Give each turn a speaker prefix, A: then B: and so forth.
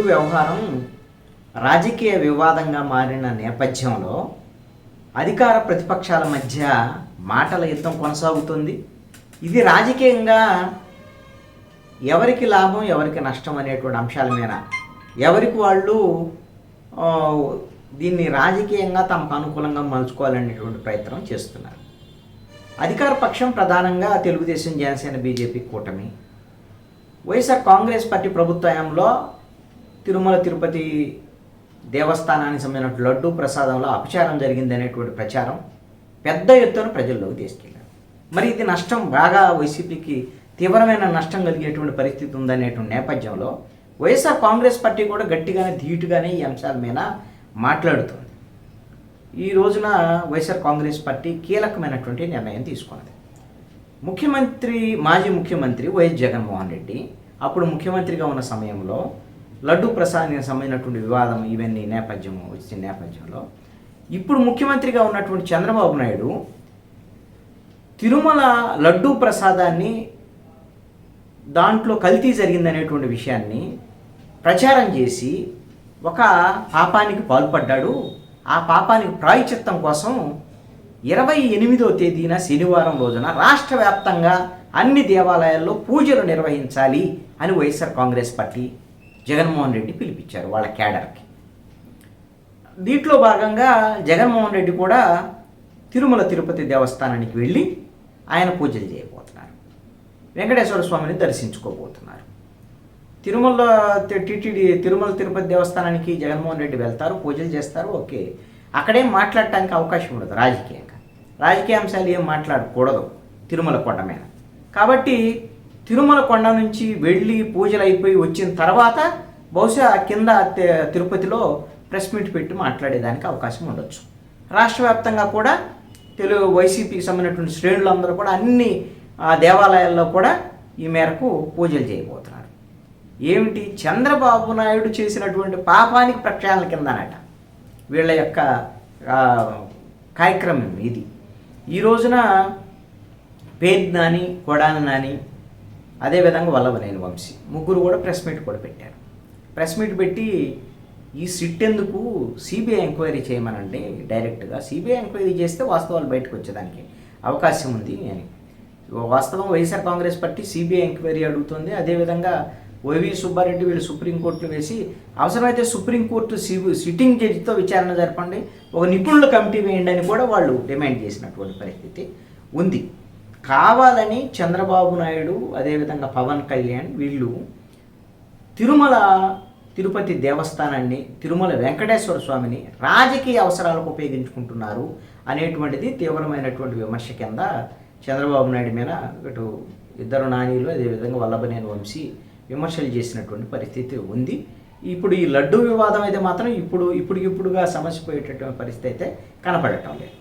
A: వ్యవహారం రాజకీయ వివాదంగా మారిన నేపథ్యంలో అధికార ప్రతిపక్షాల మధ్య మాటల యుద్ధం కొనసాగుతుంది. ఇది రాజకీయంగా ఎవరికి లాభం ఎవరికి నష్టం అనేటువంటి అంశాల మీద ఎవరికి వాళ్ళు దీన్ని రాజకీయంగా తమకు అనుకూలంగా మలుచుకోవాలనేటువంటి ప్రయత్నం చేస్తున్నారు. అధికార పక్షం ప్రధానంగా తెలుగుదేశం, జనసేన, బీజేపీ కూటమి. వైఎస్ఆర్ కాంగ్రెస్ పార్టీ ప్రభుత్వంలో తిరుమల తిరుపతి దేవస్థానానికి సంబంధించిన లడ్డూ ప్రసాదంలో అపచారం జరిగింది అనేటువంటి ప్రచారం పెద్ద ఎత్తున ప్రజల్లోకి తీసుకెళ్ళారు. మరి ఇది నష్టం బాగా వైసీపీకి తీవ్రమైన నష్టం కలిగేటువంటి పరిస్థితి ఉందనేటువంటి నేపథ్యంలో వైఎస్ఆర్ కాంగ్రెస్ పార్టీ కూడా గట్టిగానే ధీటుగానే ఈ అంశాల మీద మాట్లాడుతుంది. ఈ రోజున వైఎస్ఆర్ కాంగ్రెస్ పార్టీ కీలకమైనటువంటి నిర్ణయం తీసుకున్నది. మాజీ ముఖ్యమంత్రి వైఎస్ జగన్మోహన్ రెడ్డి అప్పుడు ముఖ్యమంత్రిగా ఉన్న సమయంలో లడ్డూ ప్రసాదానికి సంబంధించినటువంటి వివాదం ఇవన్నీ వచ్చిన నేపథ్యంలో ఇప్పుడు ముఖ్యమంత్రిగా ఉన్నటువంటి చంద్రబాబు నాయుడు తిరుమల లడ్డూ ప్రసాదాన్ని దాంట్లో కల్తీ జరిగిందనేటువంటి విషయాన్ని ప్రచారం చేసి ఒక పాపానికి పాల్పడ్డాడు. ఆ పాపానికి ప్రాయశ్చిత్తం కోసం 28వ తేదీన శనివారం రోజున రాష్ట్ర వ్యాప్తంగా అన్ని దేవాలయాల్లో పూజలు నిర్వహించాలి అని వైఎస్ఆర్ కాంగ్రెస్ పార్టీ జగన్మోహన్ రెడ్డి పిలిపించారు వాళ్ళ క్యాడర్కి. దీంట్లో భాగంగా జగన్మోహన్ రెడ్డి కూడా తిరుమల తిరుపతి దేవస్థానానికి వెళ్ళి ఆయన పూజలు చేయబోతున్నారు. వెంకటేశ్వర స్వామిని దర్శించుకోబోతున్నారు. తిరుమల తిరుపతి దేవస్థానానికి జగన్మోహన్ రెడ్డి వెళ్తారు, పూజలు చేస్తారు. ఓకే, అక్కడేం మాట్లాడటానికి అవకాశం ఉండదు. రాజకీయ అంశాలు ఏం మాట్లాడకూడదు తిరుమల కొండ మీద. కాబట్టి తిరుమల కొండ నుంచి వెళ్ళి పూజలు అయిపోయి వచ్చిన తర్వాత బహుశా కింద తిరుపతిలో ప్రెస్ మీట్ పెట్టి మాట్లాడేదానికి అవకాశం ఉండొచ్చు. రాష్ట్ర వ్యాప్తంగా కూడా వైసీపీకి సంబంధించినటువంటి శ్రేణులందరూ కూడా అన్ని దేవాలయాల్లో కూడా ఈ మేరకు పూజలు చేయబోతున్నారు. ఏమిటి, చంద్రబాబు నాయుడు చేసినటువంటి పాపానికి ప్రక్షాళన కిందనట వీళ్ళ యొక్క కార్యక్రమం ఇది. ఈ రోజున పేర్ని నాని, కొడాలి నాని, అదేవిధంగా వల్లభనేని వంశీ ముగ్గురు కూడా ప్రెస్ మీట్ కూడా పెట్టారు. ప్రెస్ మీట్ పెట్టి ఈ సిట్ ఎందుకు సిబిఐ ఎంక్వైరీ చేయమనండి, డైరెక్ట్గా సిబిఐ ఎంక్వైరీ చేస్తే వాస్తవాలు బయటకు వచ్చేదానికి అవకాశం ఉంది అని. వాస్తవం YSR Congress party CBI enquiry అడుగుతుంది. అదేవిధంగా వైవి సుబ్బారెడ్డి వీళ్ళు సుప్రీంకోర్టులో వేసి అవసరమైతే సుప్రీంకోర్టు సిట్టింగ్ జడ్జితో విచారణ జరపండి, ఒక నిపుణుల కమిటీ వేయండి అని కూడా వాళ్ళు డిమాండ్ చేసినటువంటి పరిస్థితి ఉంది. కావాలని చంద్రబాబు నాయుడు అదేవిధంగా పవన్ కళ్యాణ్ వీళ్ళు తిరుమల తిరుపతి దేవస్థానాన్ని, తిరుమల వెంకటేశ్వర స్వామిని రాజకీయ అవసరాలకు ఉపయోగించుకుంటున్నారు అనేటువంటిది తీవ్రమైనటువంటి విమర్శ కింద చంద్రబాబు నాయుడు మీద ఇటు ఇద్దరు నానీలు అదేవిధంగా వల్లభనేని వంశీ విమర్శలు చేసినటువంటి పరిస్థితి ఉంది. ఇప్పుడు ఈ లడ్డూ వివాదం అయితే మాత్రం ఇప్పుడుగా సమస్య పోయేటటువంటి పరిస్థితి అయితే కనపడటం లేదు.